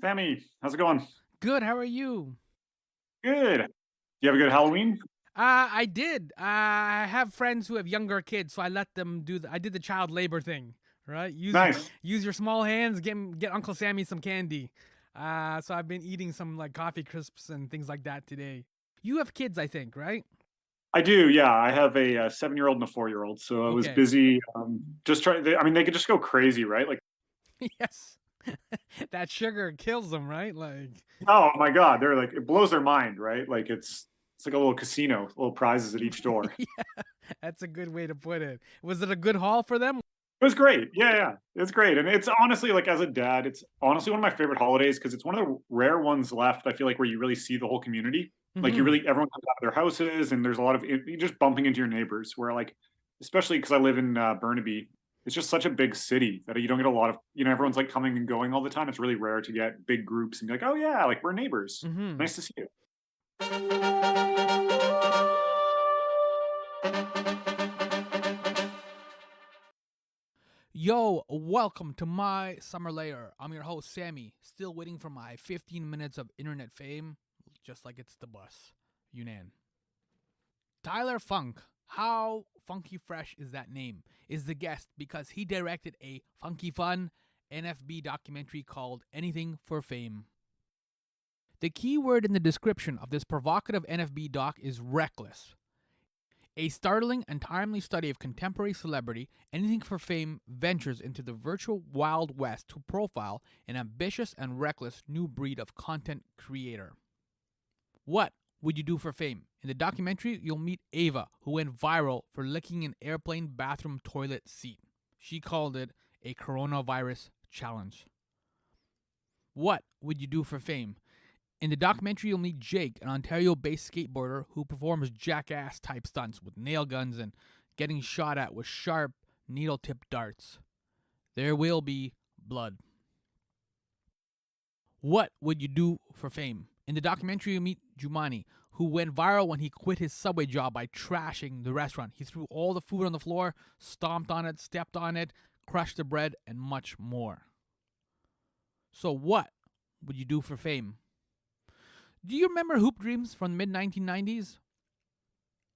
Sammy, how's it going? Good. How are you? Good. You have a good Halloween? I did. I have friends who have younger kids, so I let them do. I did the child labor thing, right? Nice. Use your small hands. Get Uncle Sammy some candy. So I've been eating some like coffee crisps and things like that today. You have kids, I think, right? I do, yeah. I have a 7-year-old and a 4-year-old, so I was Okay. busy just trying. I mean, they could just go crazy, right? Like, Yes. That sugar kills them, right? Like, oh my God, they're like it blows their mind, right? Like it's like a little casino, little prizes at each door. yeah, that's a good way to put it. Was it a good haul for them? It was great. Yeah, yeah. It's great. And it's honestly like as a dad, it's honestly one of my favorite holidays because it's one of the rare ones left, I feel like, where you really see the whole community. Like you Mm-hmm. really everyone comes out of their houses and there's a lot of you just bumping into your neighbors where like especially because I live in Burnaby, it's just such a big city that you don't get a lot of, everyone's like coming and going all the time. It's really rare to get big groups and be like, "Oh yeah, like we're neighbors. Mm-hmm. Nice to see you." Yo, welcome to My Summer Lair. I'm your host, Sammy, still waiting for my 15 minutes of internet fame, just like it's the bus. Younan. Tyler Funk, how funky fresh is that name, is the guest because he directed a funky fun NFB documentary called Anything for Fame. The key word in the description of this provocative NFB doc is reckless. A startling and timely study of contemporary celebrity, Anything for Fame ventures into the virtual Wild West to profile an ambitious and reckless new breed of content creator. What would you do for fame? In the documentary, you'll meet Ava, who went viral for licking an airplane bathroom toilet seat. She called it a coronavirus challenge. What would you do for fame? In the documentary, you'll meet Jake, an Ontario based skateboarder who performs jackass type stunts with nail guns and getting shot at with sharp, needle tipped darts. There will be blood. What would you do for fame? In the documentary, you meet Jumani, who went viral when he quit his Subway job by trashing the restaurant. He threw all the food on the floor, stomped on it, stepped on it, crushed the bread, and much more. So, what would you do for fame? Do you remember Hoop Dreams from the mid 1990s?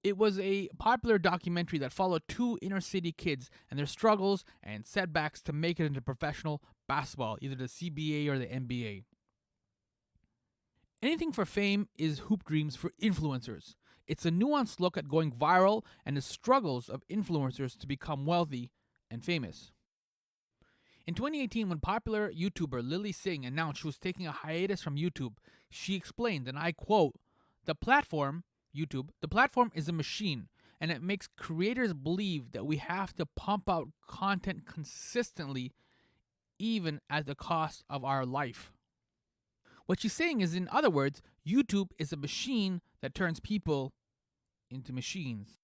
It was a popular documentary that followed two inner city kids and their struggles and setbacks to make it into professional basketball, either the CBA or the NBA. Anything for Fame is Hoop Dreams for influencers. It's a nuanced look at going viral and the struggles of influencers to become wealthy and famous. In 2018, when popular YouTuber Lily Singh announced she was taking a hiatus from YouTube, she explained, and I quote, the platform, YouTube, the platform is a machine, and it makes creators believe that we have to pump out content consistently, even at the cost of our life. What she's saying is, in other words, YouTube is a machine that turns people into machines.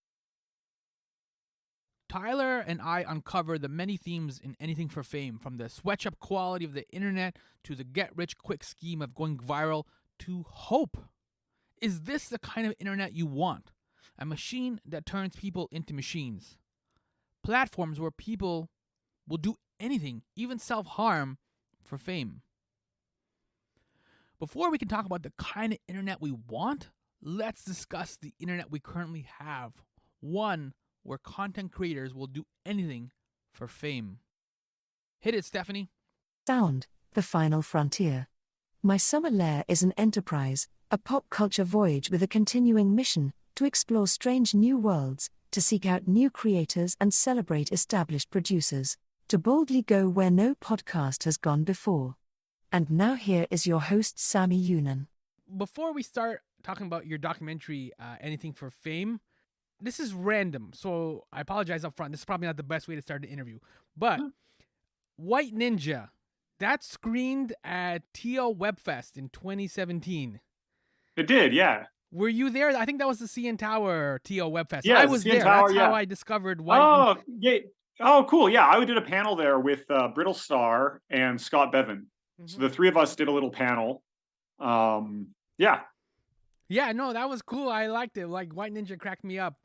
Tyler and I uncover the many themes in Anything for Fame, from the sweatshop quality of the internet to the get rich quick scheme of going viral to hope. Is this the kind of internet you want? A machine that turns people into machines. Platforms where people will do anything, even self harm, for fame. Before we can talk about the kind of internet we want, let's discuss the internet we currently have. One where content creators will do anything for fame. Hit it, Stephanie. Sound, the final frontier. My Summer Lair is an enterprise, a pop culture voyage with a continuing mission to explore strange new worlds, to seek out new creators and celebrate established producers, to boldly go where no podcast has gone before. And now here is your host, Sammy Younan. Before we start talking about your documentary, Anything for Fame, this is random, so I apologize up front. This is probably not the best way to start an interview. But White Ninja, that screened at TO Webfest in 2017. It did, yeah. Were you there? I think that was the CN Tower TO Webfest. I Yeah, the was CN there. Tower, That's how yeah. I discovered White. Oh, yeah. Oh, cool. Yeah, I did a panel there with Brittle Star and Scott Bevan. So the three of us did a little panel. Yeah. Yeah, no, that was cool. I liked it. Like, White Ninja cracked me up.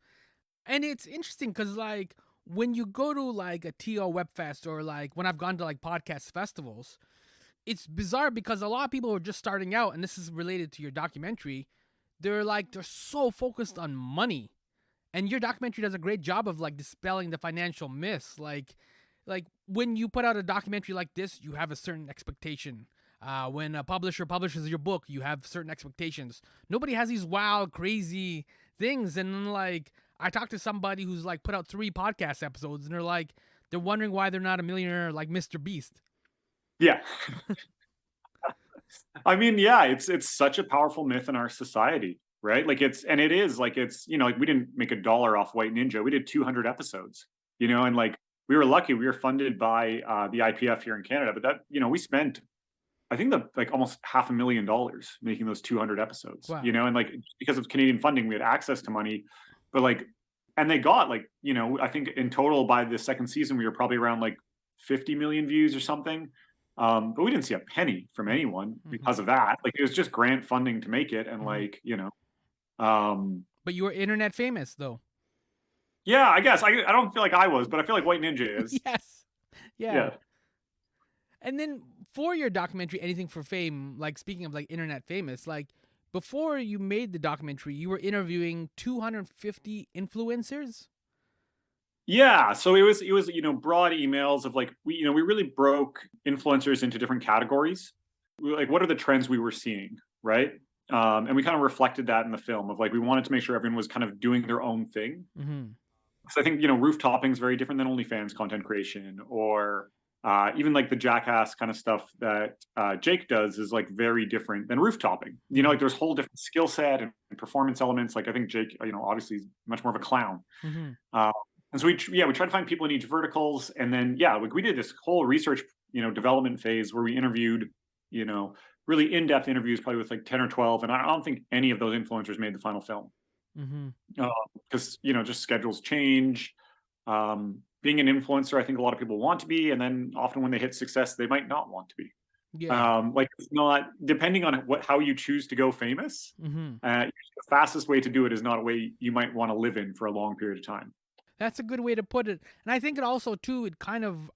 And it's interesting because, like, when you go to, like, a TO Webfest or, like, when I've gone to, like, podcast festivals, it's bizarre because a lot of people are just starting out, and this is related to your documentary. They're so focused on money, and your documentary does a great job of like dispelling the financial myths. Like when you put out a documentary like this, you have a certain expectation. When a publisher publishes your book, you have certain expectations. Nobody has these wild, crazy things. And then, like, I talked to somebody who's like put out 3 podcast episodes, and they're wondering why they're not a millionaire like Mr. Beast. Yeah. I mean, yeah, it's such a powerful myth in our society, right? Like it is like like we didn't make $1 off White Ninja. We did 200 episodes, and like we were lucky. We were funded by the IPF here in Canada, but that, we spent, I think, like almost $500,000 making those 200 episodes, Wow. and like because of Canadian funding, we had access to money, but like, and they got like, I think in total by the second season, we were probably around like 50 million views or something. But we didn't see a penny from anyone because of that. Like it was just grant funding to make it. And like, But you were internet famous, though. yeah, I guess I don't feel like I was, but I feel like White Ninja is. Yes. Yeah. Yeah. And then for your documentary, Anything for Fame, like speaking of like internet famous, like before you made the documentary, you were interviewing 250 influencers. Yeah, so it was broad emails of like we really broke influencers into different categories. Like what are the trends we were seeing, right? And we kind of reflected that in the film of like we wanted to make sure everyone was kind of doing their own thing. So I think roof-topping is very different than OnlyFans content creation, or even like the Jackass kind of stuff that Jake does is like very different than roof-topping. Like there's whole different skill set and performance elements. Like I think Jake, obviously is much more of a clown. And so we tried to find people in each verticals, and then like we did this whole research, development phase where we interviewed, really in-depth interviews, probably with like 10 or 12, and I don't think any of those influencers made the final film because just schedules change. Being an influencer, I think a lot of people want to be, and then often when they hit success, they might not want to be. Like it's not depending on how you choose to go famous. The fastest way to do it is not a way you might want to live in for a long period of time. That's a good way to put it. And I think it also, too, it kind of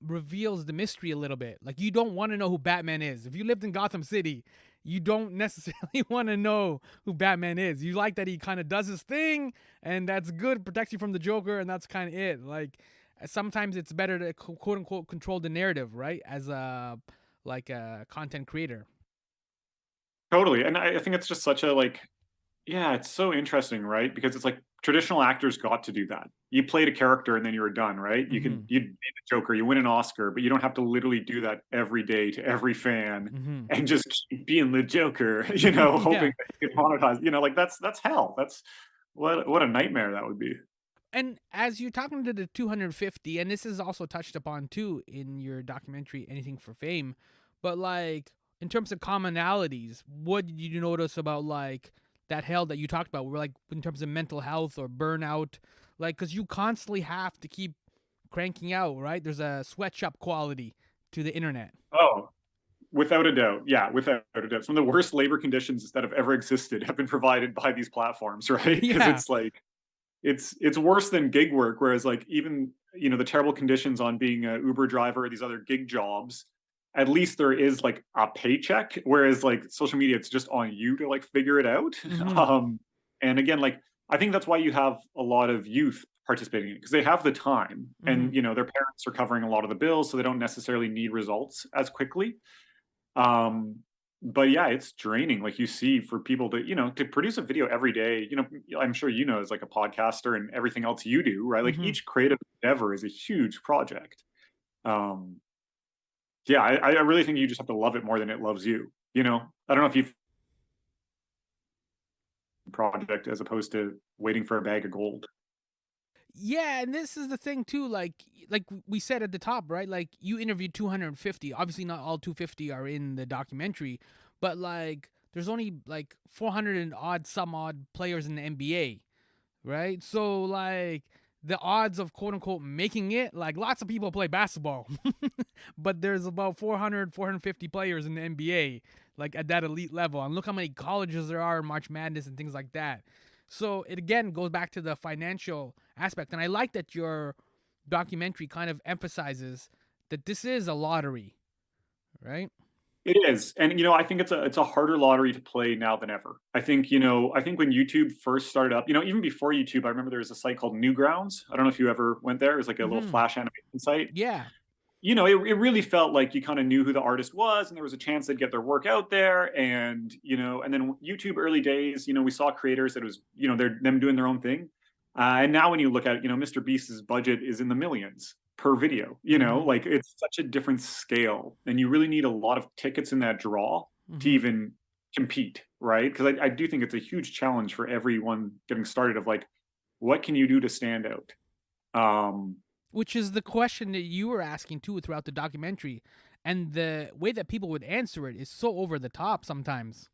reveals the mystery a little bit. Like, you don't want to know who Batman is. If you lived in Gotham City, you don't necessarily want to know who Batman is. You like that he kind of does his thing, and that's good, protects you from the Joker, and that's kind of it. Like, sometimes it's better to, quote-unquote, control the narrative, right, as a content creator. Totally. And I think it's just such a, like, yeah, it's so interesting, right? Because it's like traditional actors got to do that. You played a character and then you were done, right? You be the Joker, you win an Oscar, but you don't have to literally do that every day to every fan and just keep being the Joker, hoping that you can monetize. Like that's hell. That's what a nightmare that would be. And as you're talking to the 250, and this is also touched upon too in your documentary, Anything for Fame, but like in terms of commonalities, what did you notice about like that hell that you talked about? We're like in terms of mental health or burnout, like because you constantly have to keep cranking out, right? There's a sweatshop quality to the internet. Oh, without a doubt. Yeah, without a doubt. Some of the worst labor conditions that have ever existed have been provided by these platforms, right? Because it's like it's worse than gig work. Whereas like even the terrible conditions on being an Uber driver or these other gig jobs, at least there is like a paycheck, whereas like social media, it's just on you to like figure it out. And again, like I think that's why you have a lot of youth participating in it, because they have the time and their parents are covering a lot of the bills, so they don't necessarily need results as quickly. But yeah, it's draining. Like you see, for people to to produce a video every day, I'm sure as like a podcaster and everything else you do, right? Like each creative endeavor is a huge project. Yeah, I really think you just have to love it more than it loves you. I don't know if you've project as opposed to waiting for a bag of gold. Yeah, and this is the thing too, like we said at the top, right? Like you interviewed 250. Obviously not all 250 are in the documentary, but like there's only like 400 and some odd players in the NBA, right? So like the odds of quote unquote making it, like lots of people play basketball, but there's about 450 players in the NBA, like at that elite level. And look how many colleges there are in March Madness and things like that. So it again goes back to the financial aspect. And I like that your documentary kind of emphasizes that this is a lottery, right? It is, and, I think it's a harder lottery to play now than ever. I think when YouTube first started up, even before YouTube, I remember there was a site called Newgrounds. I don't know if you ever went there. It was like a little Hmm. Flash animation site. Yeah. It really felt like you kind of knew who the artist was, and there was a chance they'd get their work out there. And then YouTube early days, we saw creators that was, they're them doing their own thing. And now when you look at, Mr. Beast's budget is in the millions per video. Hmm. Like it's such a different scale, and you really need a lot of tickets in that draw to Hmm. even compete, right? Because I do think it's a huge challenge for everyone getting started. Of like, what can you do to stand out? Um, Which is the question that you were asking too throughout the documentary, and the way that people would answer it is so over the top sometimes.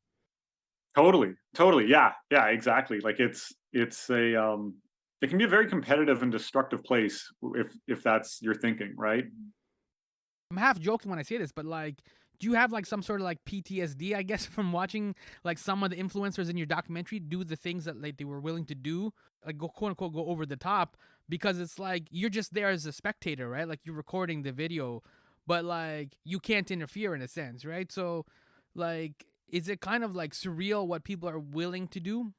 Totally, totally. Yeah, yeah, exactly. Like it can be a very competitive and destructive place if that's your thinking, right? I'm half joking when I say this, but like, do you have like some sort of like PTSD, I guess, from watching like some of the influencers in your documentary do the things that like they were willing to do, like go quote unquote go over the top, because it's like you're just there as a spectator, right? Like you're recording the video, but like you can't interfere in a sense, right? So, like, is it kind of like surreal what people are willing to do?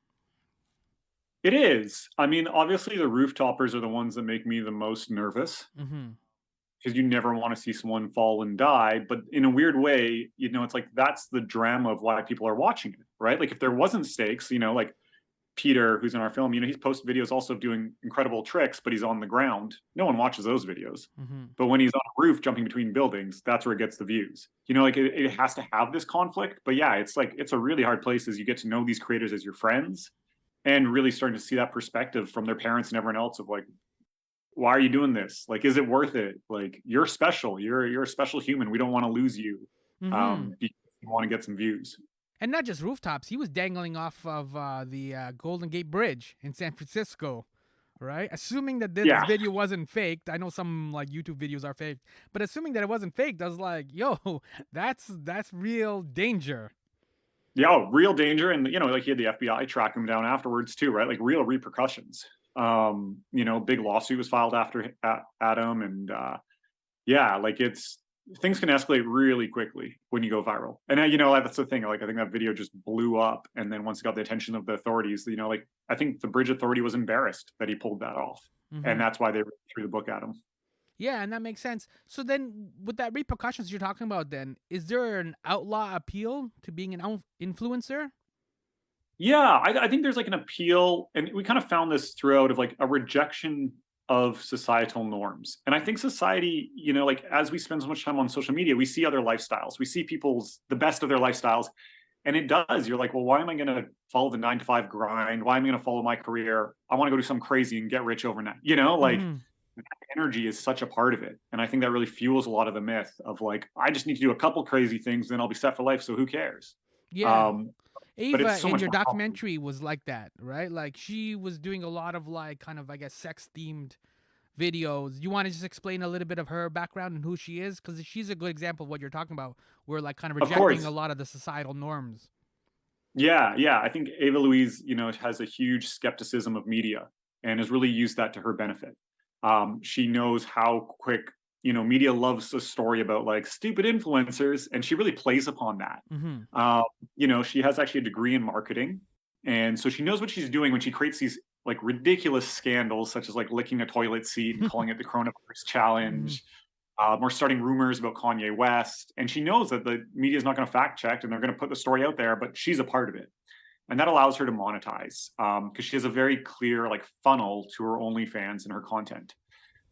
It is. I mean, obviously the rooftoppers are the ones that make me the most nervous Mm-hmm. because you never want to see someone fall and die. But in a weird way, it's like that's the drama of why people are watching it, right? Like if there wasn't stakes, like Peter, who's in our film, he's posted videos also of doing incredible tricks, but he's on the ground. No one watches those videos. Mm-hmm. But when he's on a roof jumping between buildings, that's where it gets the views. Like it has to have this conflict. But yeah, it's like it's a really hard place as you get to know these creators as your friends and really starting to see that perspective from their parents and everyone else of like, why are you doing this? Like, is it worth it? Like, you're special. You're a special human. We don't want to lose you. Mm-hmm. Because we want to get some views. And not just rooftops. He was dangling off of the Golden Gate Bridge in San Francisco, right? Assuming that this Yeah. video wasn't faked. I know some like YouTube videos are faked, but assuming that it wasn't faked, I was like, "Yo, that's real danger." Yeah, real danger. And like he had the FBI track him down afterwards too, right? Like real repercussions. Big lawsuit was filed at him. And yeah, like it's things can escalate really quickly when you go viral. And that's the thing. Like I think that video just blew up. And then once it got the attention of the authorities, like I think the bridge authority was embarrassed that he pulled that off. And Hmm. that's why they threw the book at him. Yeah, and that makes sense. So then, with that repercussions you're talking about, then is there an outlaw appeal to being an influencer? Yeah, I think there's like an appeal, and we kind of found this throughout of like a rejection of societal norms. And I think society, like as we spend so much time on social media, we see other lifestyles. We see the best of their lifestyles. And it does. You're like, well, why am I going to follow the 9 to 5 grind? Why am I going to follow my career? I want to go do something crazy and get rich overnight. Like Hmm. energy is such a part of it. And I think that really fuels a lot of the myth of like, I just need to do a couple crazy things, then I'll be set for life. So who cares? Yeah. Um, but it's Ava so in much your more complicated. documentary was like that, right? Like she was doing a lot of like kind of I guess sex themed videos. You want to just explain a little bit of her background and who she is? Because she's a good example of what you're talking about. We're like kind of Of rejecting a course. lot of the societal norms. Yeah, yeah. I think Ava Louise, has a huge skepticism of media and has really used that to her benefit. She knows how quick, media loves a story about like stupid influencers, and she really plays upon that. Mm-hmm. Um, she has actually a degree in marketing, and so she knows what she's doing when she creates these like ridiculous scandals, such as like licking a toilet seat and calling it the coronavirus Mm-hmm. challenge, or starting rumors about Kanye West. And she knows that the media is not going to fact check and they're going to put the story out there, but she's a part of it. And that allows her to monetize because she has a very clear like funnel to her OnlyFans and her content.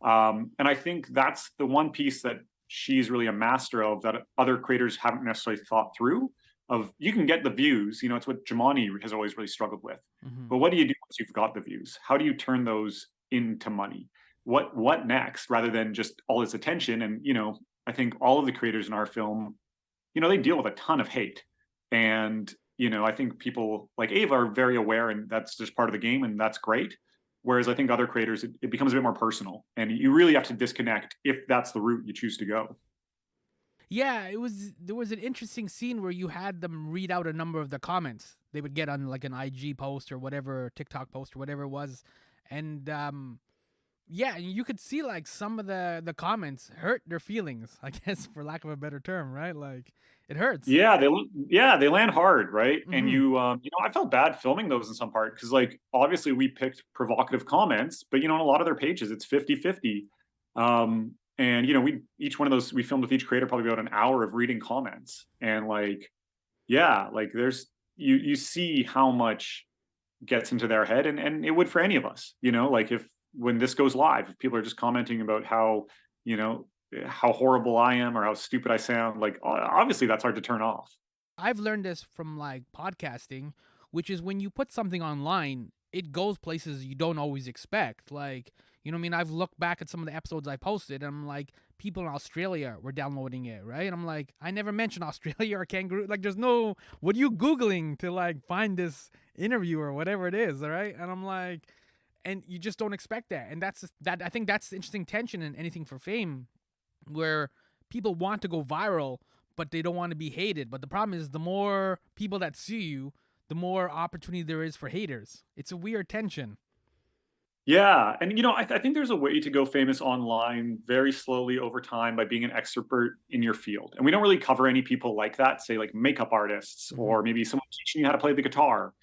And I think that's the one piece that she's really a master of that other creators haven't necessarily thought through. Of you can get the views, it's what Jamani has always really struggled with. Mm-hmm. But what do you do once you've got the views? How do you turn those into money? What next rather than just all this attention? And I think all of the creators in our film, they deal with a ton of hate. And I think people like Ava are very aware, and that's just part of the game, and that's great. Whereas I think other creators, it becomes a bit more personal, and you really have to disconnect if that's the route you choose to go. Yeah, it was. There was an interesting scene where you had them read out a number of the comments they would get on like an IG post or whatever, TikTok post or whatever it was, and Yeah, and you could see like some of the comments hurt their feelings, I guess, for lack of a better term, right? Like it hurts. Yeah, they land hard, right? And Mm-hmm. I felt bad filming those in some part because like obviously we picked provocative comments, but on a lot of their pages it's 50-50. And we each one of those we filmed with each creator probably about an hour of reading comments. And like yeah, like there's you see how much gets into their head and it would for any of us, like if when this goes live, if people are just commenting about you know, how horrible I am or how stupid I sound, like obviously that's hard to turn off. I've learned this from like podcasting, which is when you put something online, it goes places you don't always expect. Like, you know what I mean? I've looked back at some of the episodes I posted and I'm like, people in Australia were downloading it, right? And I'm like, I never mentioned Australia or kangaroo. Like, there's no, what are you Googling to like find this interview or whatever it is, all right? And I'm like, and you just don't expect that. And that, I think that's the interesting tension in anything for fame where people want to go viral, but they don't want to be hated. But the problem is, the more people that see you, the more opportunity there is for haters. It's a weird tension. Yeah, and I think there's a way to go famous online very slowly over time by being an expert in your field. And we don't really cover any people like that, say like makeup artists Mm-hmm. or maybe someone teaching you how to play the guitar.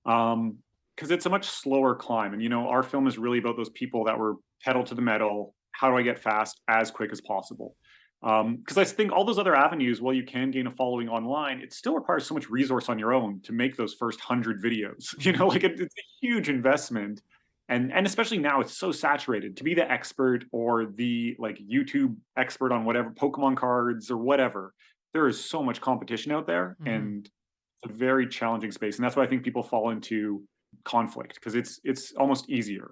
Because it's a much slower climb. And our film is really about those people that were pedal to the metal. How do I get fast as quick as possible? Because I think all those other avenues, while you can gain a following online, it still requires so much resource on your own to make those first 100 videos. Mm-hmm. Like it's a huge investment, and especially now it's so saturated. To be the expert or the like YouTube expert on whatever Pokemon cards or whatever, there is so much competition out there, Mm-hmm. and it's a very challenging space. And that's why I think people fall into conflict because it's almost easier.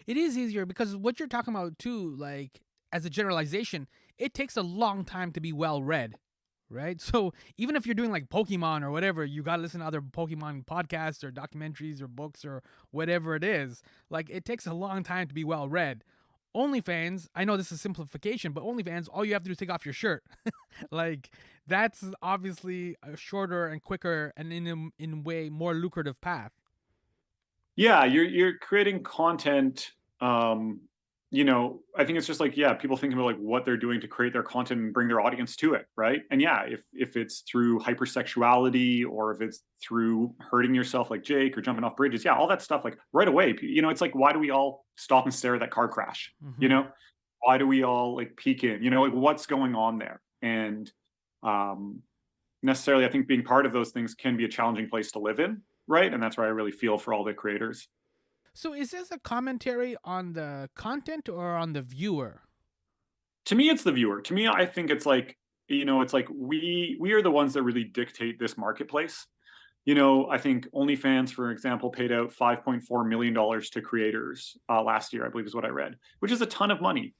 It is easier because what you're talking about too, like as a generalization, it takes a long time to be well read, right? So even if you're doing like Pokemon or whatever, you gotta listen to other Pokemon podcasts or documentaries or books or whatever it is. Like it takes a long time to be well read. OnlyFans, I know this is simplification, but OnlyFans, all you have to do is take off your shirt. Like that's obviously a shorter and quicker and in a way more lucrative path. Yeah, you're creating content. I think it's just like, yeah, people thinking about like what they're doing to create their content and bring their audience to it, right? And yeah, if it's through hypersexuality or if it's through hurting yourself like Jake or jumping off bridges, yeah, all that stuff like right away, it's like why do we all stop and stare at that car crash? You Mm-hmm. know, why do we all like peek in? Like what's going on there? And um necessarily I think being part of those things can be a challenging place to live in, right? And that's why I really feel for all the creators. So is this a commentary on the content or on the viewer? To me, it's the viewer. To me, I think it's like, it's like we are the ones that really dictate this marketplace. I think OnlyFans, for example, paid out $5.4 million to creators last year, I believe is what I read, which is a ton of money.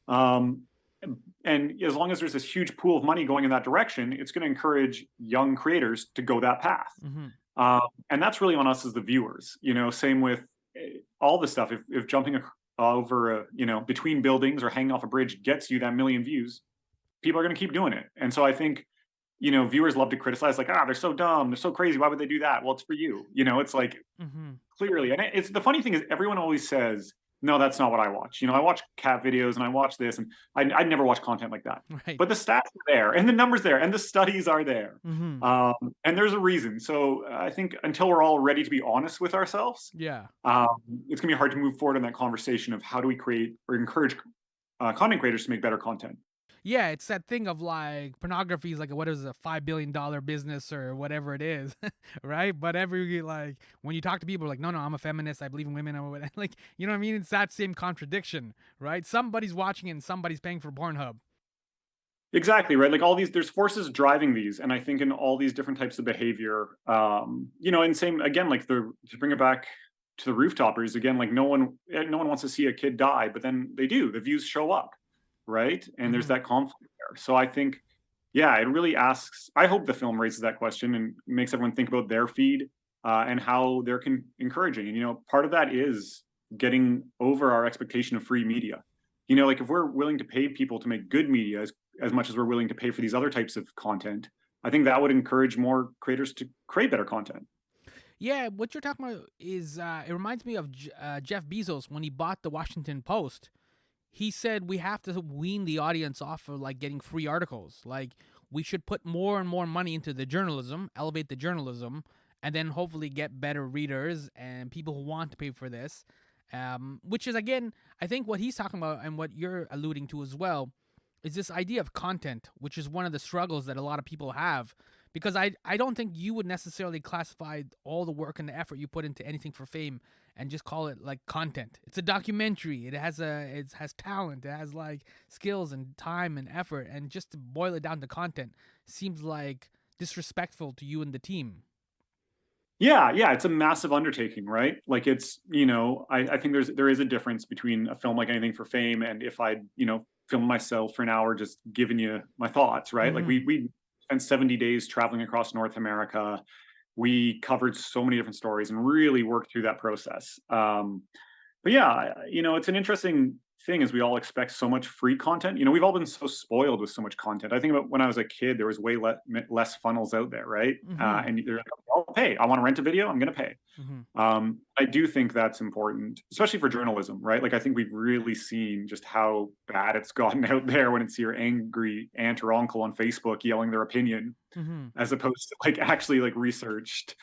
Um, and as long as there's this huge pool of money going in that direction, it's going to encourage young creators to go that path. Mm-hmm. And that's really on us as the viewers. Same with all the stuff. If jumping over, between buildings or hanging off a bridge gets you that million views, people are going to keep doing it. And so I think, viewers love to criticize, like, they're so dumb, they're so crazy. Why would they do that? Well, it's for you. It's like Mm-hmm. clearly, and it's the funny thing is everyone always says, no, that's not what I watch. I watch cat videos and I watch this, and I'd never watch content like that. Right. But the stats are there, and the numbers there, and the studies are there, Mm-hmm. and there's a reason. So I think until we're all ready to be honest with ourselves, Yeah. it's gonna be hard to move forward in that conversation of how do we create or encourage content creators to make better content. Yeah, it's that thing of like pornography is like what is it, a $5 billion business or whatever it is, right? But every like when you talk to people like, no, I'm a feminist, I believe in women, or whatever. Like you know what I mean? It's that same contradiction, right? Somebody's watching and somebody's paying for Pornhub. Exactly, right? Like all these, there's forces driving these, and I think in all these different types of behavior, and same again, like to bring it back to the rooftopers again, like no one wants to see a kid die, but then they do. The views show up, right? And there's Mm-hmm. that conflict there. So I think, yeah, it really asks. I hope the film raises that question and makes everyone think about their feed and how they're encouraging. And part of that is getting over our expectation of free media. Like if we're willing to pay people to make good media as much as we're willing to pay for these other types of content, I think that would encourage more creators to create better content. Yeah, what you're talking about is it reminds me of Jeff Bezos when he bought the Washington Post. He said we have to wean the audience off of like getting free articles. Like we should put more and more money into the journalism, elevate the journalism, and then hopefully get better readers and people who want to pay for this. Which is again, I think what he's talking about and what you're alluding to as well is this idea of content, which is one of the struggles that a lot of people have. Because I don't think you would necessarily classify all the work and the effort you put into anything for fame and just call it like content. It's a documentary. It has talent. It has like skills and time and effort. And just to boil it down to content seems like disrespectful to you and the team. Yeah, it's a massive undertaking, right? Like it's, I think there is a difference between a film like Anything for Fame and if I, film myself for an hour just giving you my thoughts, right? Like Mm-hmm. we spent 70 days traveling across North America. We covered so many different stories and really worked through that process. But yeah, it's an interesting thing is we all expect so much free content. We've all been so spoiled with so much content. I think about when I was a kid, there was way less funnels out there, right? Mm-hmm. And they're like, I'll pay. I want to rent a video. I'm going to pay. Mm-hmm. I do think that's important, especially for journalism, right? Like I think we've really seen just how bad it's gotten out there when it's your angry aunt or uncle on Facebook yelling their opinion, Mm-hmm. as opposed to like actually like researched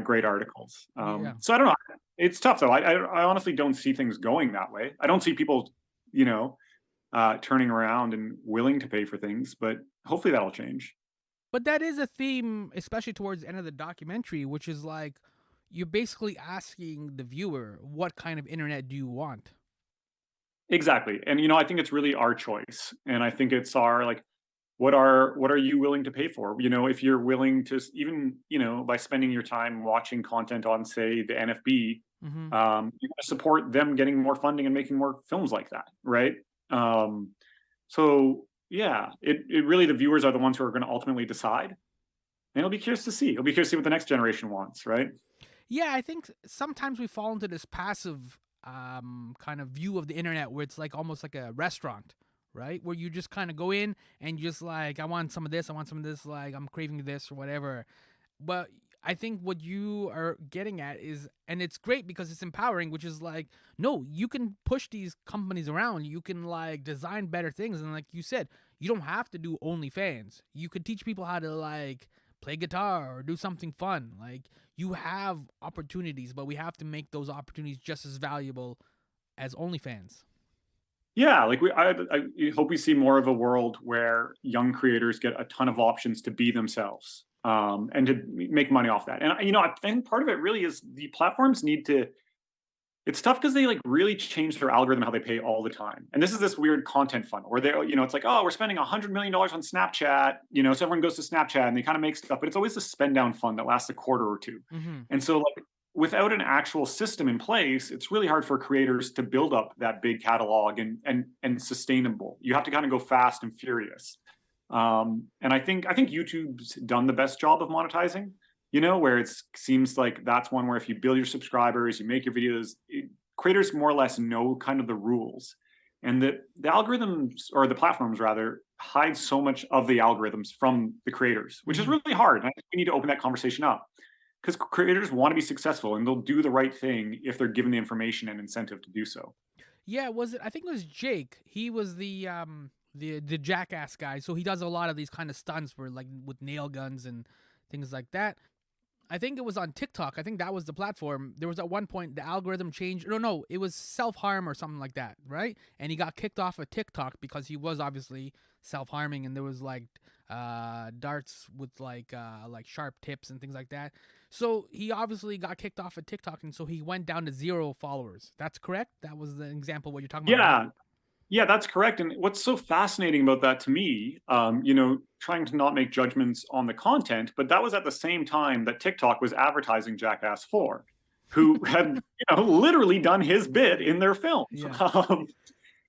great articles. Yeah. So I don't know. It's tough though. I honestly don't see things going that way. I don't see people, turning around and willing to pay for things, but hopefully that'll change. But that is a theme, especially towards the end of the documentary, which is like you're basically asking the viewer, what kind of internet do you want? Exactly. And I think it's really our choice. And I think it's our like what are you willing to pay for? If you're willing to even, by spending your time watching content on say the NFB, Mm-hmm. you're going to support them getting more funding and making more films like that, right? Um, so yeah, it really the viewers are the ones who are going to ultimately decide. And it'll be curious to see. It'll be curious to see what the next generation wants, right? Yeah, I think sometimes we fall into this passive kind of view of the internet where it's like almost like a restaurant, right? Where you just kind of go in and you just like, I want some of this, I want some of this, like I'm craving this or whatever. But I think what you are getting at is, and it's great because it's empowering, which is like, no, you can push these companies around. You can like design better things. And like you said, you don't have to do OnlyFans. You could teach people how to like play guitar or do something fun. Like you have opportunities, but we have to make those opportunities just as valuable as OnlyFans. Yeah, like I hope we see more of a world where young creators get a ton of options to be themselves, and to make money off that. And I think part of it really is the platforms need to. It's tough because they like really change their algorithm how they pay all the time. And this is this weird content funnel where they're, it's like, oh, we're spending $100 million on Snapchat, so everyone goes to Snapchat and they kind of make stuff, but it's always a spend down fund that lasts a quarter or two. Mm-hmm. And so like without an actual system in place, it's really hard for creators to build up that big catalog and sustainable. You have to kind of go fast and furious. And I think YouTube's done the best job of monetizing, where it seems like that's one where if you build your subscribers, you make your videos, creators more or less know kind of the rules. And the algorithms, or the platforms rather, hide so much of the algorithms from the creators, which is Mm-hmm. really hard. And I think we need to open that conversation up because creators want to be successful and they'll do the right thing if they're given the information and incentive to do so. Yeah, was it? I think it was Jake. He was the jackass guy. So he does a lot of these kind of stunts where like with nail guns and things like that. I think it was on TikTok. I think that was the platform. There was at one point the algorithm changed. No, it was self harm or something like that, right? And he got kicked off of TikTok because he was obviously self harming, and there was like darts with like sharp tips and things like that. So he obviously got kicked off of TikTok, and so he went down to 0 followers. That's correct. That was the example of what you're talking about, right? Yeah, yeah, that's correct. And what's so fascinating about that to me, trying to not make judgments on the content, but that was at the same time that TikTok was advertising Jackass 4, who had, literally done his bit in their films. Yeah.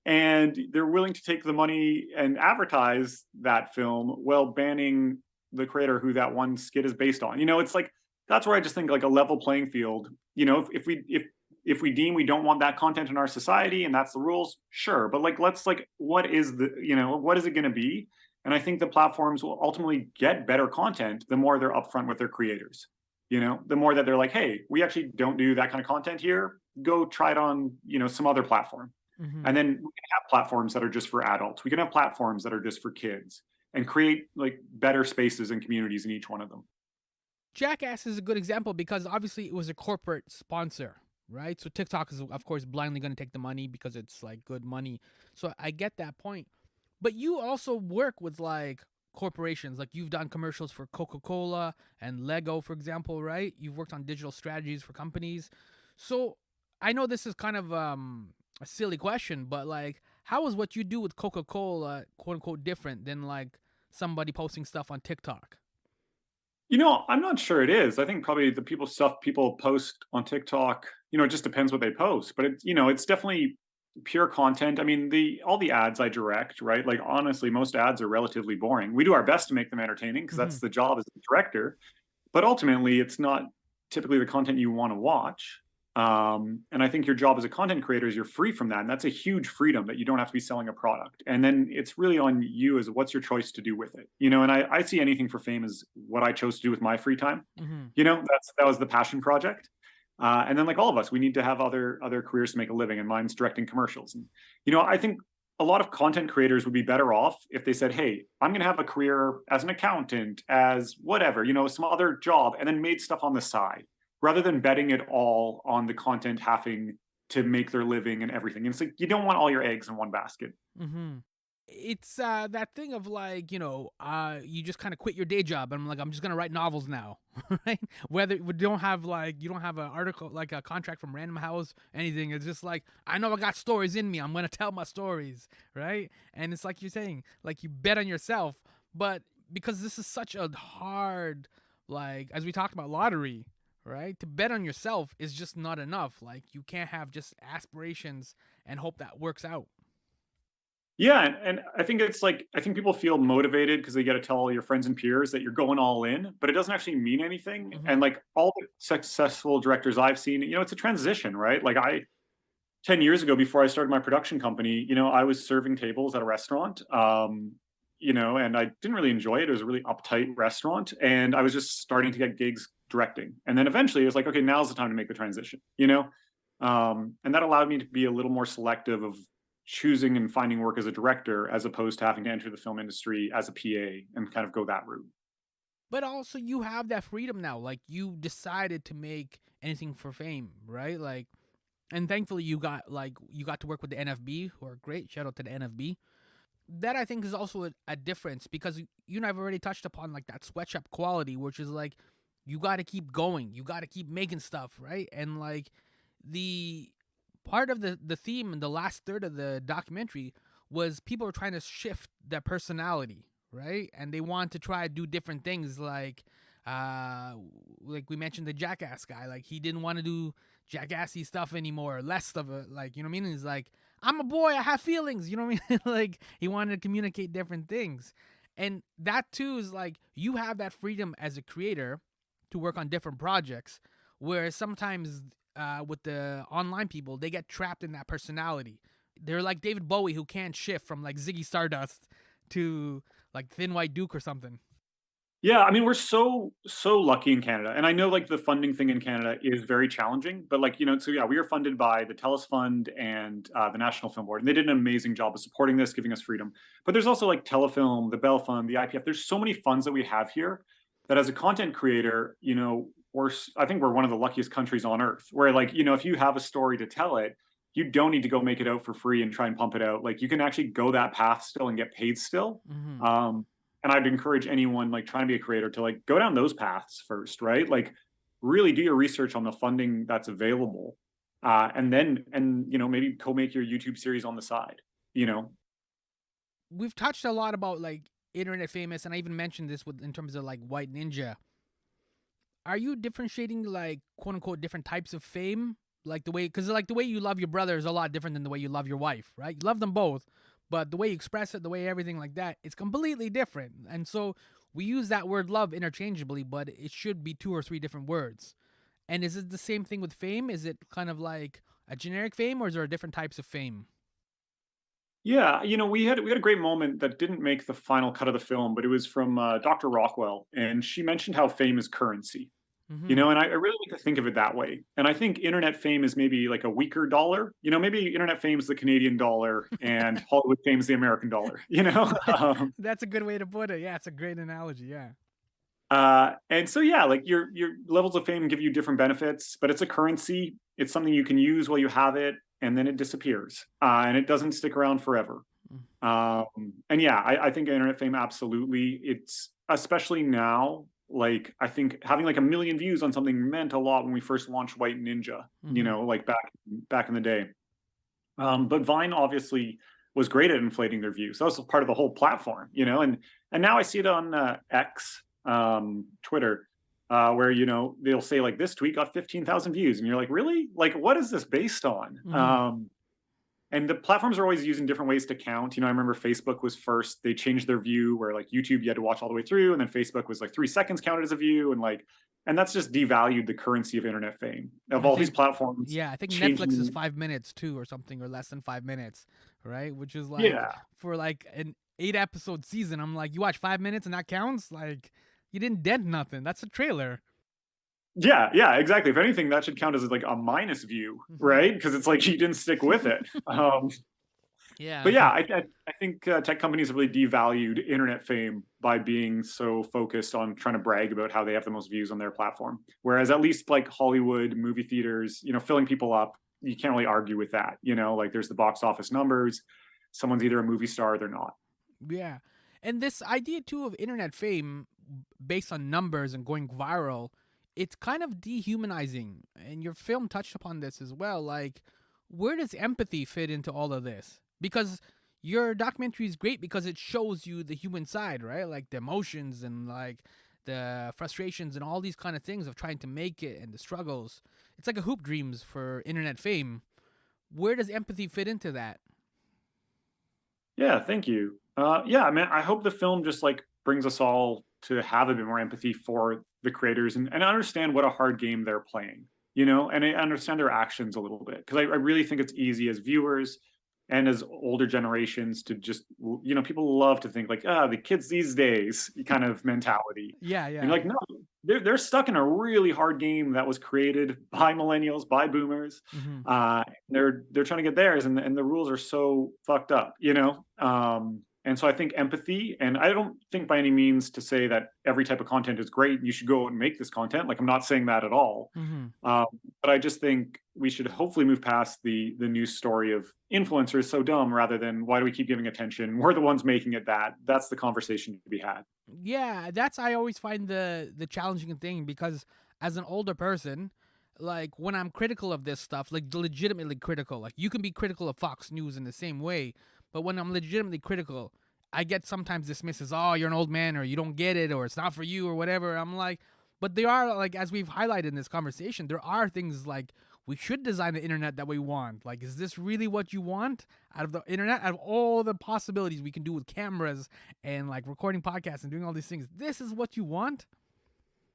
And they're willing to take the money and advertise that film while banning the creator who that one skit is based on. It's like that's where I just think like a level playing field. If we deem we don't want that content in our society and that's the rules, sure. But like let's like what is it going to be? And I think the platforms will ultimately get better content the more they're upfront with their creators. The more that they're like, hey, we actually don't do that kind of content here. Go try it on, some other platform. Hmm. And then we can have platforms that are just for adults. We can have platforms that are just for kids and create like better spaces and communities in each one of them. Jackass is a good example because obviously it was a corporate sponsor, right? So TikTok is of course blindly going to take the money because it's like good money. So I get that point. But you also work with like corporations, like you've done commercials for Coca-Cola and Lego, for example, right? You've worked on digital strategies for companies. So I know this is kind of a silly question, but like how is what you do with Coca-Cola quote unquote different than like somebody posting stuff on TikTok? I'm not sure it is. I think probably the stuff people post on TikTok, it just depends what they post. But it's definitely pure content. I mean, the all the ads I direct, right? Like honestly, most ads are relatively boring. We do our best to make them entertaining because Hmm. that's the job as a director. But ultimately, it's not typically the content you want to watch. And I think your job as a content creator is you're free from that. And that's a huge freedom that you don't have to be selling a product. And then it's really on you as what's your choice to do with it. And I see anything for fame as what I chose to do with my free time. Hmm. That was the passion project. And then like all of us, we need to have other careers to make a living. And mine's directing commercials. And I think a lot of content creators would be better off if they said, hey, I'm going to have a career as an accountant, as whatever, some other job, and then made stuff on the side rather than betting it all on the content having to make their living and everything. And it's like, you don't want all your eggs in one basket. Hmm. It's that thing of like, you just kind of quit your day job and I'm like, I'm just gonna write novels now. Right? Whether we don't have like, you don't have an article like a contract from Random House, anything. It's just like, I know I got stories in me, I'm gonna tell my stories, right? And it's like you're saying, like you bet on yourself. But because this is such a hard, like as we talked about lottery, right, to bet on yourself is just not enough. Like you can't have just aspirations and hope that works out. Yeah, and I think it's like I think people feel motivated because they get to tell all your friends and peers that you're going all in, but it doesn't actually mean anything. Hmm. And like all the successful directors I've seen, it's a transition, right? Like 10 years ago, before I started my production company, I was serving tables at a restaurant. And I didn't really enjoy it. It was a really uptight restaurant. And I was just starting to get gigs directing. And then eventually it was like, okay, now's the time to make the transition. And that allowed me to be a little more selective of choosing and finding work as a director as opposed to having to enter the film industry as a PA and kind of go that route. But also you have that freedom now. Like you decided to make anything for fame, right? Like, and thankfully you got to work with the NFB, who are great. Shout out to the NFB. That I think is also a difference because you and I've already touched upon like that sweatshop quality, which is like you got to keep going, you got to keep making stuff, right? And like the part of the theme in the last third of the documentary was people were trying to shift their personality, right? And they want to try to do different things uh like we mentioned the jackass guy, like he didn't want to do jackassy stuff anymore, less of it, like, you know what I mean? He's like, I'm a boy, I have feelings, you know what I mean? Like he wanted to communicate different things. And that too is like you have that freedom as a creator to work on different projects, where sometimes with the online people, they get trapped in that personality. They're like David Bowie, who can't shift from like Ziggy Stardust to like Thin White Duke or something. Yeah, I mean, we're so lucky in Canada, and I know like the funding thing in Canada is very challenging, but like so yeah, we are funded by the TELUS Fund and the National Film Board, and they did an amazing job of supporting this, giving us freedom. But there's also like Telefilm, the Bell Fund, the IPF. There's so many funds that we have here that as a content creator, I think we're one of the luckiest countries on earth. Where like if you have a story to tell it, you don't need to go make it out for free and try and pump it out. Like you can actually go that path still and get paid still. Mm-hmm. And I'd encourage anyone like trying to be a creator to like go down those paths first, right? Like really do your research on the funding that's available, and maybe co-make your YouTube series on the side. You know, We've touched a lot about like internet famous, and I even mentioned this with in terms of like White Ninja. Are you differentiating like quote unquote different types of fame? Like the way, because like the way you love your brother is a lot different than the way you love your wife, right? You love them both, but the way you express it, the way everything like that, it's completely different. And so we use that word love interchangeably, but it should be two or three different words. And is it the same thing with fame? Is it kind of like a generic fame, or is there different types of fame? yeah, we had a great moment that didn't make the final cut of the film, but it was from Dr. Rockwell, and she mentioned how fame is currency. Mm-hmm. And I really like to think of it that way. And I think internet fame is maybe like a weaker dollar. Maybe internet fame is the Canadian dollar and Hollywood fame is the American dollar. That's a good way to put it. Yeah, it's a great analogy. Yeah. And so yeah, like your levels of fame give you different benefits, but it's a currency. It's something you can use while you have it, and then it disappears, and it doesn't stick around forever. And yeah, I think internet fame absolutely. It's especially now. Like I think having like 1 million views on something meant a lot when we first launched White Ninja. Mm-hmm. Like back in the day. But Vine obviously was great at inflating their views. That was part of the whole platform. And now I see it on X, Twitter, where they'll say like this tweet got 15,000 views, and you're like, really? Like, what is this based on? Mm-hmm. And the platforms are always using different ways to count. I remember Facebook was first; they changed their view, where like YouTube you had to watch all the way through, and then Facebook was like 3 seconds counted as a view, and that's just devalued the currency of internet fame of I all these think, platforms yeah, I think Netflix is changing. 5 minutes too, or something, or less than 5 minutes, right? Which is like Yeah, for like an 8 episode season. I'm like, you watch 5 minutes and that counts? Like, you didn't dent nothing. That's a trailer. yeah, exactly. If anything, that should count as like a minus view, Mm-hmm. right? Because it's like you didn't stick with it. Yeah. But yeah, I think tech companies have really devalued internet fame by being so focused on trying to brag about how they have the most views on their platform. Whereas at least like Hollywood movie theaters, filling people up, you can't really argue with that. Like there's the box office numbers. Someone's either a movie star or they're not. Yeah. And this idea too of internet fame based on numbers and going viral, it's kind of dehumanizing. And your film touched upon this as well. Like, where does empathy fit into all of this? Because your documentary is great because it shows you the human side, right? Like the emotions and like the frustrations and all these kind of things of trying to make it and the struggles. It's like a hoop dreams for internet fame. Where does empathy fit into that? Yeah, thank you. Yeah, I mean, I hope the film just like brings us all to have a bit more empathy for the creators and understand what a hard game they're playing, and I understand their actions a little bit. Because I really think it's easy as viewers and as older generations to just, people love to think like, the kids these days kind of mentality. Yeah, And yeah. like, no, they're stuck in a really hard game that was created by millennials, by boomers. Mm-hmm. They're trying to get theirs, and the rules are so fucked up. And so I think empathy, and I don't think by any means to say that every type of content is great and you should go out and make this content. Like I'm not saying that at all. Mm-hmm. But I just think we should hopefully move past the news story of influencers so dumb rather than why do we keep giving attention? We're the ones making it bad. That's the conversation to be had. Yeah, that's I always find the challenging thing because as an older person, like when I'm critical of this stuff, like legitimately critical, like you can be critical of Fox News in the same way, but when I'm legitimately critical, I get sometimes dismissed as, oh, you're an old man or you don't get it or it's not for you or whatever. I'm like, but there are, like, as we've highlighted in this conversation, there are things like we should design the internet that we want. Like, is this really what you want out of the internet? Out of all the possibilities we can do with cameras and like recording podcasts and doing all these things, this is what you want?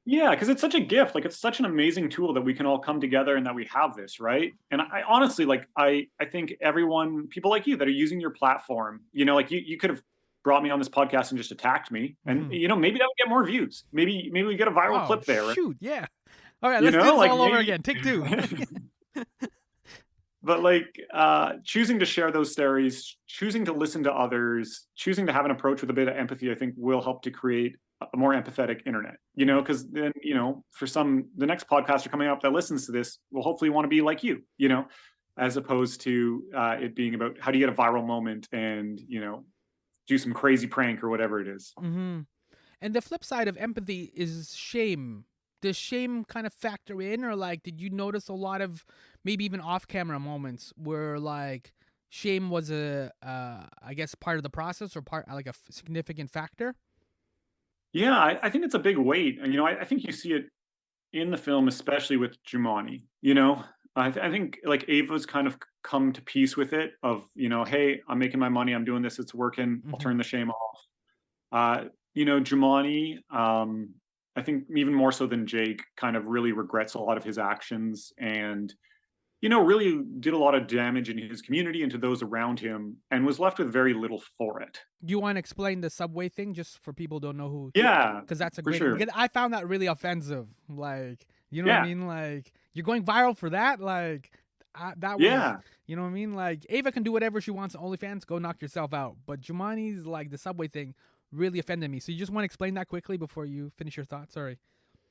Yeah, because it's such a gift. Like it's such an amazing tool that we can all come together and that we have this, right? And I honestly like I think everyone, people like you that are using your platform, like you could have brought me on this podcast and just attacked me. And Mm-hmm. maybe that would get more views. Maybe we get a viral Oh, clip there. Right? shoot. Yeah. All right, let's do this Like all over maybe again. Take two. but like choosing to share those stories, choosing to listen to others, choosing to have an approach with a bit of empathy, I think will help to create a more empathetic internet. Because then for the next podcaster coming up that listens to this will hopefully want to be like you, as opposed to it being about how do you get a viral moment and do some crazy prank or whatever it is. Mm-hmm. And the flip side of empathy is shame. Does shame kind of factor in, or like, did you notice a lot of maybe even off-camera moments where like shame was I guess, part of the process or part like a significant factor? Yeah, I think it's a big weight, and I think you see it in the film, especially with Jumani. I think like Ava's kind of come to peace with it. Of hey, I'm making my money, I'm doing this, it's working. I'll Mm-hmm. turn the shame off. Jumani, I think even more so than Jake, kind of really regrets a lot of his actions, and really did a lot of damage in his community and to those around him, and was left with very little for it. Do you want to explain the subway thing just for people who don't know who? Yeah, Because that's a for great. sure. Because I found that really offensive. Like, you know what I Yeah, mean? Like, you're going viral for that. Like, that was. yeah. You know what I mean? Like, Ava can do whatever she wants on OnlyFans. Go knock yourself out. But Jumani's like the subway thing really offended me. So you just want to explain that quickly before you finish your thought? Sorry.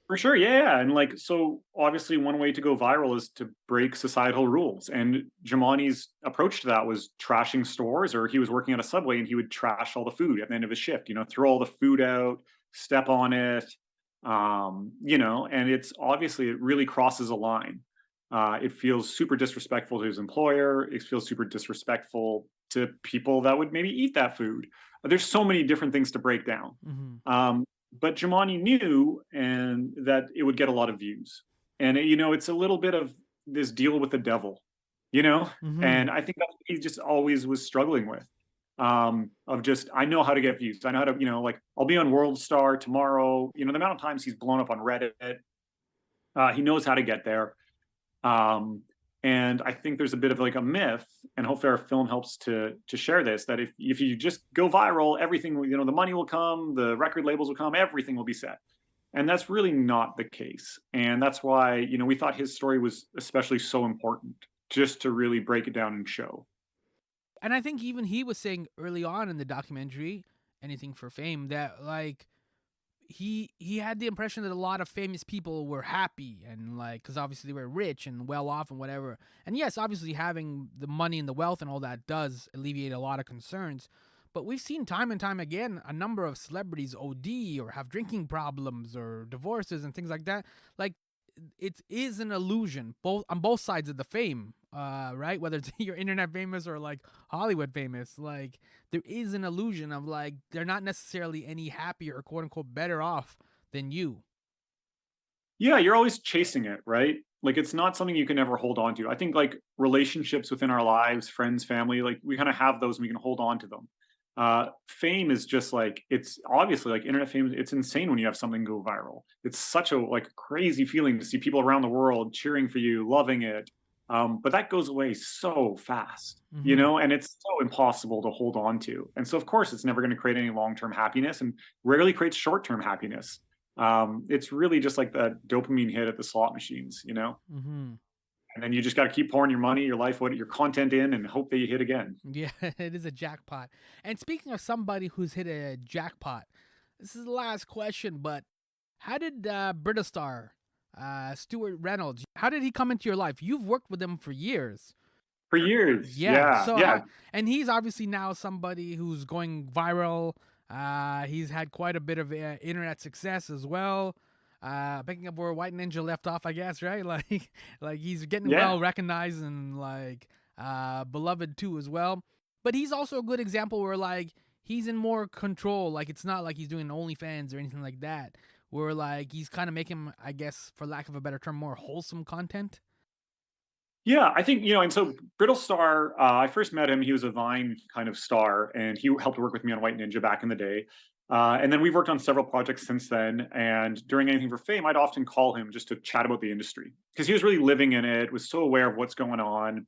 For sure, yeah, and like so, obviously, one way to go viral is to break societal rules. And Jamani's approach to that was trashing stores, or he was working at a Subway and he would trash all the food at the end of his shift. Throw all the food out, step on it, and it's obviously it really crosses a line. It feels super disrespectful to his employer. It feels super disrespectful to people that would maybe eat that food. There's so many different things to break down. Mm-hmm. But Jumanji knew and that it would get a lot of views. And it's a little bit of this deal with the devil, you know? Mm-hmm. And I think that's what he just always was struggling with. Of just, I know how to get views. I know how to, like I'll be on World Star tomorrow. The amount of times he's blown up on Reddit, he knows how to get there. Um, and I think there's a bit of like a myth, and hopefully our film helps to share this, that if you just go viral, everything, the money will come, the record labels will come, everything will be set. And that's really not the case. And that's why, we thought his story was especially so important, just to really break it down and show. And I think even he was saying early on in the documentary, Anything for Fame, that like he had the impression that a lot of famous people were happy and like because obviously they were rich and well off and whatever. And yes, obviously having the money and the wealth and all that does alleviate a lot of concerns. But we've seen time and time again a number of celebrities OD or have drinking problems or divorces and things like that. Like it is an illusion both on both sides of the fame, right? Whether it's you're internet famous or like Hollywood famous, like there is an illusion of like they're not necessarily any happier or quote unquote better off than you. Yeah, you're always chasing it, right? Like it's not something you can ever hold on to. I think like relationships within our lives, friends, family, like we kind of have those and we can hold on to them. Fame is just like, it's obviously like internet fame. It's insane when you have something go viral. It's such a like crazy feeling to see people around the world cheering for you, loving it. But that goes away so fast, Mm-hmm. and it's so impossible to hold on to. And so of course it's never going to create any long-term happiness, and rarely creates short-term happiness. It's really just like that dopamine hit at the slot machines. Mm-hmm. And then you just got to keep pouring your money, your life, your content in, and hope that you hit again. Yeah, it is a jackpot. And speaking of somebody who's hit a jackpot, this is the last question, but how did Britastar, Stuart Reynolds, how did he come into your life? You've worked with him for years. For years, Yeah. yeah, So, yeah, and he's obviously now somebody who's going viral. He's had quite a bit of internet success as well. Picking up where White Ninja left off, I guess, right? Like he's getting yeah. well recognized and like beloved too as well. But he's also a good example where like he's in more control. Like it's not like he's doing OnlyFans or anything like that. Where like he's kind of making, I guess, for lack of a better term, more wholesome content. Yeah, I think, and so Brittle Star, I first met him. He was a Vine kind of star, and he helped work with me on White Ninja back in the day. And then we've worked on several projects since then. And during Anything for Fame, I'd often call him just to chat about the industry because he was really living in it, was so aware of what's going on,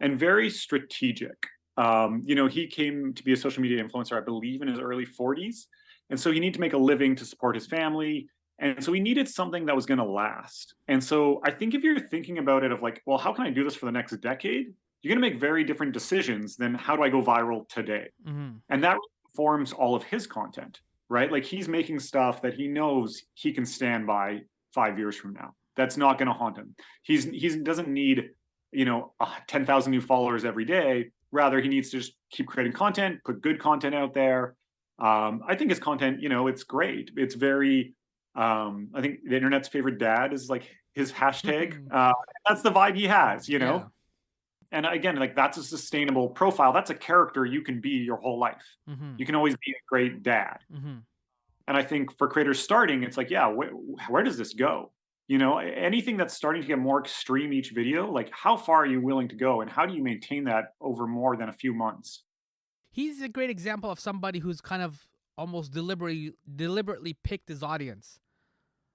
and very strategic. He came to be a social media influencer, I believe, in his early 40s. And so he needed to make a living to support his family. And so we needed something that was going to last. And so I think if you're thinking about it of like, well, how can I do this for the next decade? You're going to make very different decisions than how do I go viral today? Mm-hmm. And that forms all of his content, right? Like he's making stuff that he knows he can stand by 5 years from now. That's not going to haunt him. He doesn't need, 10,000 new followers every day. Rather, he needs to just keep creating content, put good content out there. I think his content, it's great. It's very, I think the internet's favorite dad is like his hashtag. That's the vibe he has. Yeah. And again, like that's a sustainable profile. That's a character you can be your whole life. Mm-hmm. You can always be a great dad. Mm-hmm. And I think for creators starting, it's like, yeah, where does this go? Anything that's starting to get more extreme each video, like how far are you willing to go, and how do you maintain that over more than a few months? He's a great example of somebody who's kind of almost deliberately picked his audience,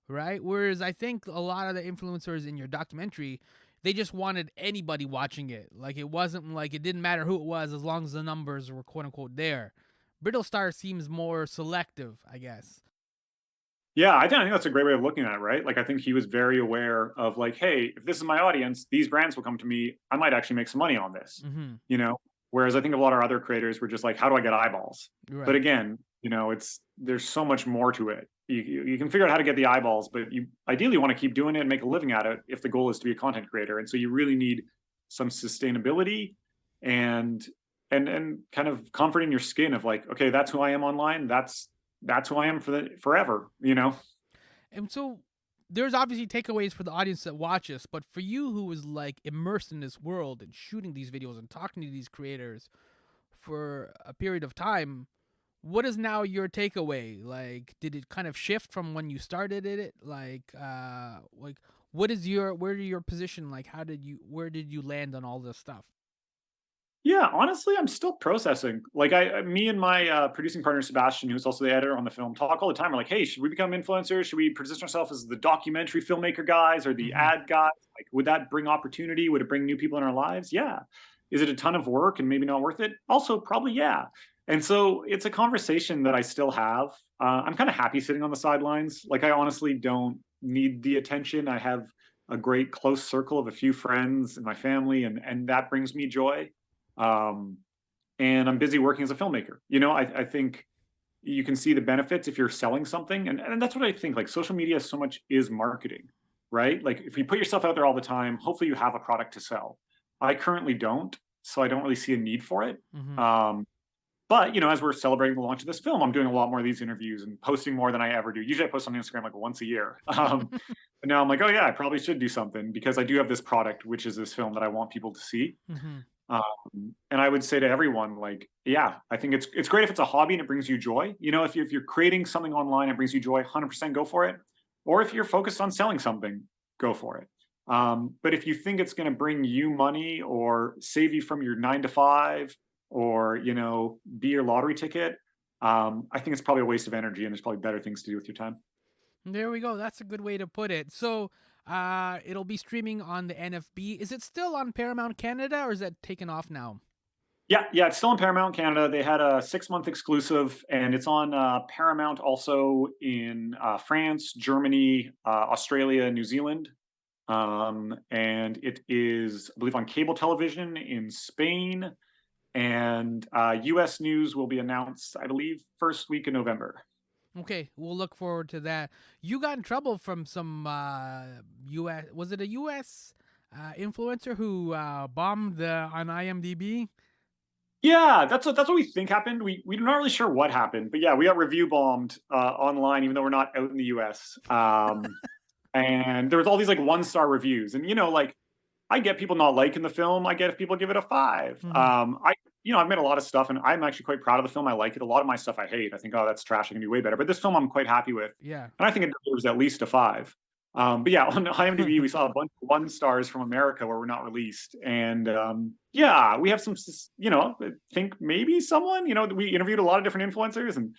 right? Whereas I think a lot of the influencers in your documentary, they just wanted anybody watching it. Like it wasn't like it didn't matter who it was as long as the numbers were quote unquote there. Brittlestar seems more selective, I guess. Yeah, think that's a great way of looking at it, right? Like, I think he was very aware of like, hey, if this is my audience, these brands will come to me. I might actually make some money on this, Mm-hmm. you know? Whereas I think a lot of other creators were just like, how do I get eyeballs? But Right. again, there's so much more to it. You can figure out how to get the eyeballs, but you ideally want to keep doing it and make a living at it if the goal is to be a content creator. And so you really need some sustainability and and kind of comfort in your skin of like, okay, that's who I am online. That's who I am forever, you know? And so there's obviously takeaways for the audience that watch us, but for you who is like immersed in this world and shooting these videos and talking to these creators for a period of time, what is now your takeaway? Like, did it kind of shift from when you started it? Like what is where do your position? Like, where did you land on all this stuff? Yeah, honestly, I'm still processing. Like, me and my producing partner Sebastian, who's also the editor on the film, talk all the time. We're like, hey, should we become influencers? Should we position ourselves as the documentary filmmaker guys or the Mm-hmm. ad guys? Like, would that bring opportunity? Would it bring new people in our lives? Yeah. Is it a ton of work and maybe not worth it? Also, probably yeah. And so it's a conversation that I still have. I'm kind of happy sitting on the sidelines. Like, I honestly don't need the attention. I have a great close circle of a few friends and my family, and that brings me joy. Um, and I'm busy working as a filmmaker. I think you can see the benefits if you're selling something. And that's what I think. Like, social media so much is marketing, right? Like, if you put yourself out there all the time, hopefully you have a product to sell. I currently don't, so I don't really see a need for it. Mm-hmm. But as we're celebrating the launch of this film, I'm doing a lot more of these interviews and posting more than I ever do. Usually I post on Instagram like once a year. But now I'm like, oh yeah, I probably should do something because I do have this product, which is this film that I want people to see. Mm-hmm. And I would say to everyone, like, yeah, I think it's great if it's a hobby and it brings you joy. If you're creating something online, it brings you joy, 100% go for it. Or if you're focused on selling something, go for it. But if you think it's going to bring you money or save you from your 9 to 5 or, be your lottery ticket, I think it's probably a waste of energy and there's probably better things to do with your time. There we go. That's a good way to put it. So, it'll be streaming on the NFB. Is it still on Paramount Canada, or is that taken off now? Yeah, it's still on Paramount Canada. They had a 6-month exclusive, and it's on Paramount also in France, Germany, Australia, New Zealand. And it is, I believe, on cable television in Spain. And US news will be announced, I believe, first week in November. Okay, we'll look forward to that. You got in trouble from some U.S. Was it a U.S. Influencer who bombed on IMDb? Yeah, that's what we think happened. We're not really sure what happened, but yeah, we got review bombed online, even though we're not out in the US. And there was all these like 1-star reviews, and like I get people not liking the film. I get if people give it a 5. Mm-hmm. I've made a lot of stuff, and I'm actually quite proud of the film. I like it. A lot of my stuff I hate. I think, oh, that's trash. I can do way better. But this film, I'm quite happy with, Yeah. and I think it deserves at least a 5. But yeah, on IMDb, we saw a bunch of 1-stars from America where we're not released, and yeah, we have some. I think maybe someone. We interviewed a lot of different influencers, and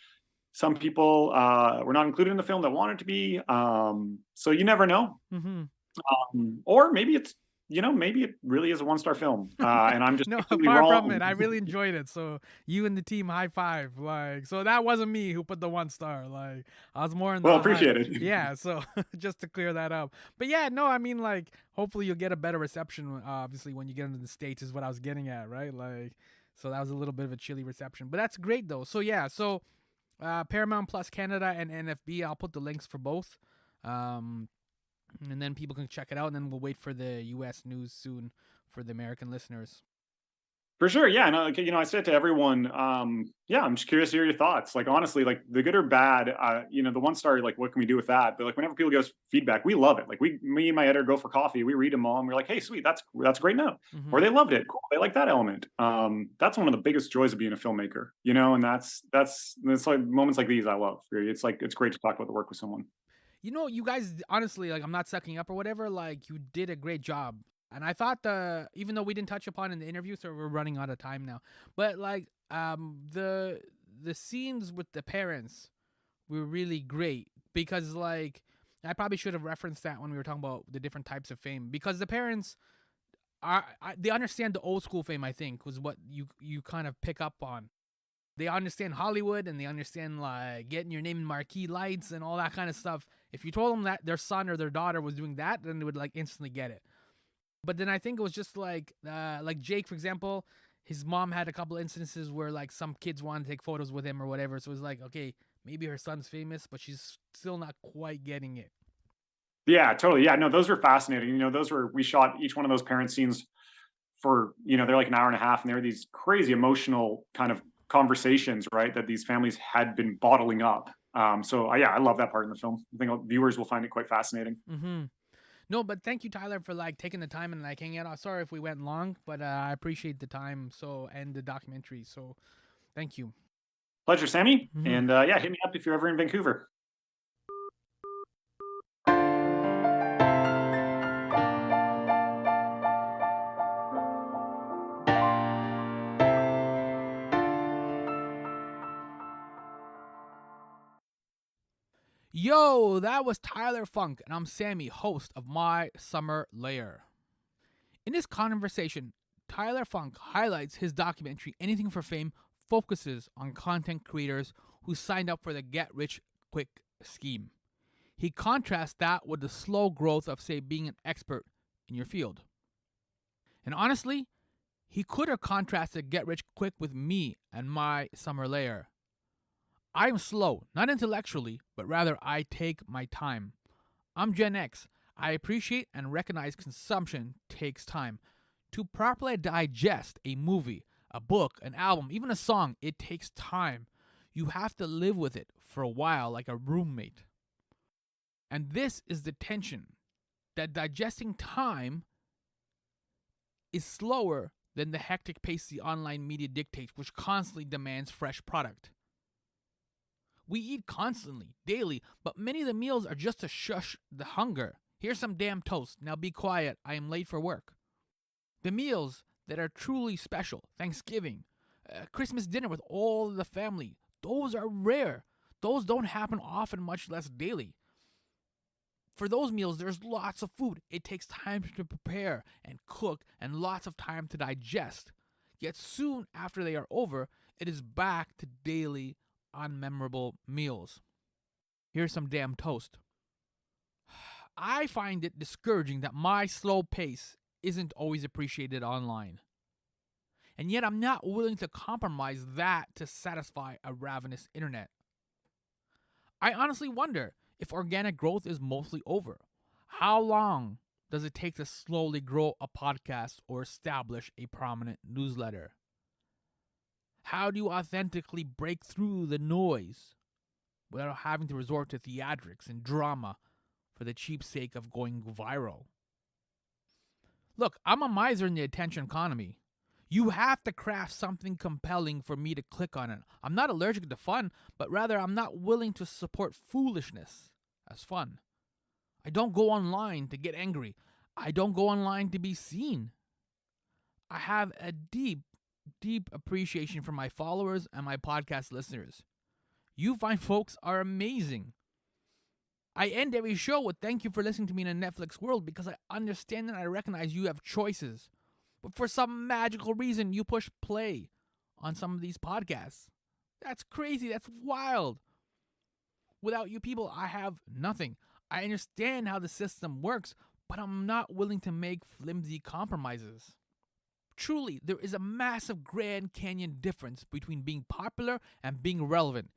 some people were not included in the film that wanted to be. So you never know. Mm-hmm. Or maybe it really is a 1-star film, and I'm just No, completely far wrong. from it. I really enjoyed it. So you and the team, high five. Like, so that wasn't me who put the 1-star. Like, I was more in the Well, high. appreciate it. Yeah. So just to clear that up. But yeah, no, I mean, like, hopefully you'll get a better reception. Obviously, when you get into the States, is what I was getting at, right? Like, so that was a little bit of a chilly reception, but that's great though. So yeah, so Paramount Plus Canada and NFB. I'll put the links for both. And then people can check it out, and then we'll wait for the U.S. news soon for the American listeners. For sure, yeah. And I said to everyone, yeah, I'm just curious to hear your thoughts. Like, honestly, like the good or bad, the 1-star, like, what can we do with that? But like, whenever people give us feedback, we love it. Like, me and my editor go for coffee, we read them all, and we're like, hey, sweet, that's great note. Mm-hmm. Or they loved it, cool, they like that element. That's one of the biggest joys of being a filmmaker, and that's like moments like these I love. It's like it's great to talk about the work with someone. You guys, honestly, like, I'm not sucking up or whatever, like, you did a great job. And I thought even though we didn't touch upon in the interview, so we're running out of time now, but like, the scenes with the parents were really great because, like, I probably should have referenced that when we were talking about the different types of fame, because the parents they understand the old school fame. I think was what you kind of pick up on. They understand Hollywood and they understand like getting your name in marquee lights and all that kind of stuff. If you told them that their son or their daughter was doing that, then they would like instantly get it. But then I think it was just like Jake, for example, his mom had a couple instances where like some kids wanted to take photos with him or whatever. So it was like, okay, maybe her son's famous, but she's still not quite getting it. Yeah, totally. Yeah, no, those were fascinating. We shot each one of those parent scenes for, they're like an hour and a half, and they were these crazy emotional kind of conversations, right? That these families had been bottling up. Yeah, I love that part in the film. I think viewers will find it quite fascinating. Mm-hmm. No, but thank you, Tyler, for like taking the time and like hanging out. Sorry if we went long, but I appreciate the time and the documentary. So thank you. Pleasure, Sammy. Mm-hmm. And hit me up if you're ever in Vancouver. Yo, that was Tyler Funk, and I'm Sammy, host of My Summer Lair. In this conversation, Tyler Funk highlights his documentary Anything for Fame focuses on content creators who signed up for the Get Rich Quick scheme. He contrasts that with the slow growth of, say, being an expert in your field. And honestly, he could have contrasted Get Rich Quick with me and My Summer Lair. I am slow, not intellectually, but rather I take my time. I'm Gen X. I appreciate and recognize consumption takes time. To properly digest a movie, a book, an album, even a song, it takes time. You have to live with it for a while like a roommate. And this is the tension, that digesting time is slower than the hectic pace the online media dictates, which constantly demands fresh product. We eat constantly, daily, but many of the meals are just to shush the hunger. Here's some damn toast. Now be quiet. I am late for work. The meals that are truly special, Thanksgiving, Christmas dinner with all the family, those are rare. Those don't happen often, much less daily. For those meals, there's lots of food. It takes time to prepare and cook and lots of time to digest. Yet soon after they are over, it is back to daily unmemorable meals. Here's some damn toast. I find it discouraging that my slow pace isn't always appreciated online. And yet I'm not willing to compromise that to satisfy a ravenous internet. I honestly wonder if organic growth is mostly over. How long does it take to slowly grow a podcast or establish a prominent newsletter? How do you authentically break through the noise without having to resort to theatrics and drama for the cheap sake of going viral? Look, I'm a miser in the attention economy. You have to craft something compelling for me to click on it. I'm not allergic to fun, but rather I'm not willing to support foolishness as fun. I don't go online to get angry. I don't go online to be seen. I have a deep appreciation for my followers and my podcast listeners. You fine folks are amazing. I end every show with thank you for listening to me in a Netflix world, because I understand and I recognize you have choices. But for some magical reason, you push play on some of these podcasts. That's crazy. That's wild. Without you people, I have nothing. I understand how the system works, but I'm not willing to make flimsy compromises. Truly, there is a massive Grand Canyon difference between being popular and being relevant.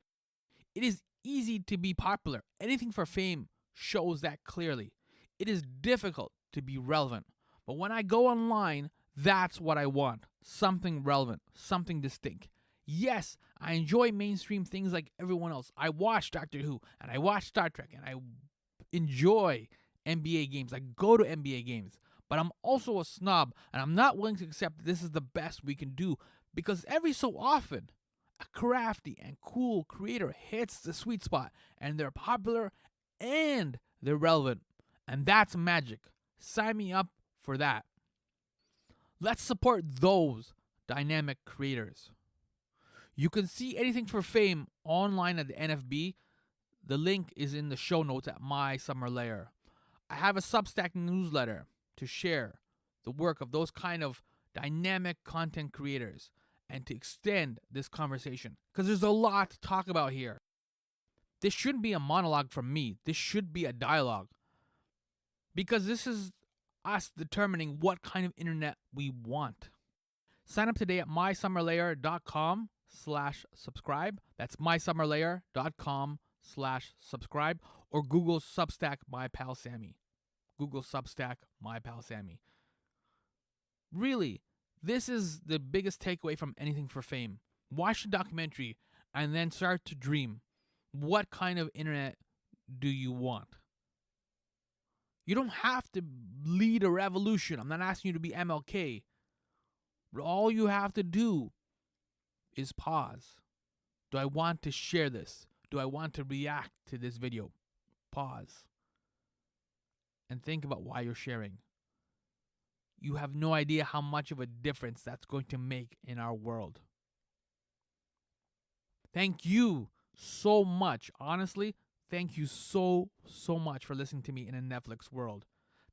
It is easy to be popular. Anything for fame shows that clearly. It is difficult to be relevant. But when I go online, that's what I want. Something relevant, something distinct. Yes, I enjoy mainstream things like everyone else. I watch Doctor Who, and I watch Star Trek, and I enjoy NBA games. I go to NBA games. But I'm also a snob, and I'm not willing to accept that this is the best we can do, because every so often, a crafty and cool creator hits the sweet spot, and they're popular and they're relevant. And that's magic. Sign me up for that. Let's support those dynamic creators. You can see Anything for Fame online at the NFB. The link is in the show notes at My Summer Lair. I have a Substack newsletter to share the work of those kind of dynamic content creators and to extend this conversation because there's a lot to talk about here. This shouldn't be a monologue from me. This should be a dialogue because this is us determining what kind of internet we want. Sign up today at mysummerlair.com/subscribe. That's mysummerlair.com/subscribe or Google Substack My Pal Sammy. Google Substack My Pal Sammy. Really, this is the biggest takeaway from Anything for Fame. Watch the documentary and then start to dream. What kind of internet do you want? You don't have to lead a revolution. I'm not asking you to be MLK. But all you have to do is pause. Do I want to share this? Do I want to react to this video? Pause. And think about why you're sharing. You have no idea how much of a difference that's going to make in our world. Thank you so much. Honestly, thank you so much for listening to me in a Netflix world.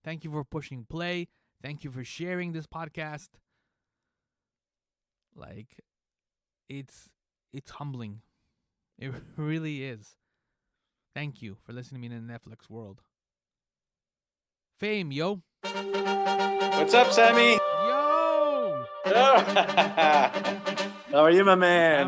Thank you for pushing play. Thank you for sharing this podcast. Like, it's humbling. It really is. Thank you for listening to me in a Netflix world. Fame, yo. What's up, Sammy? Yo! How are you, my man?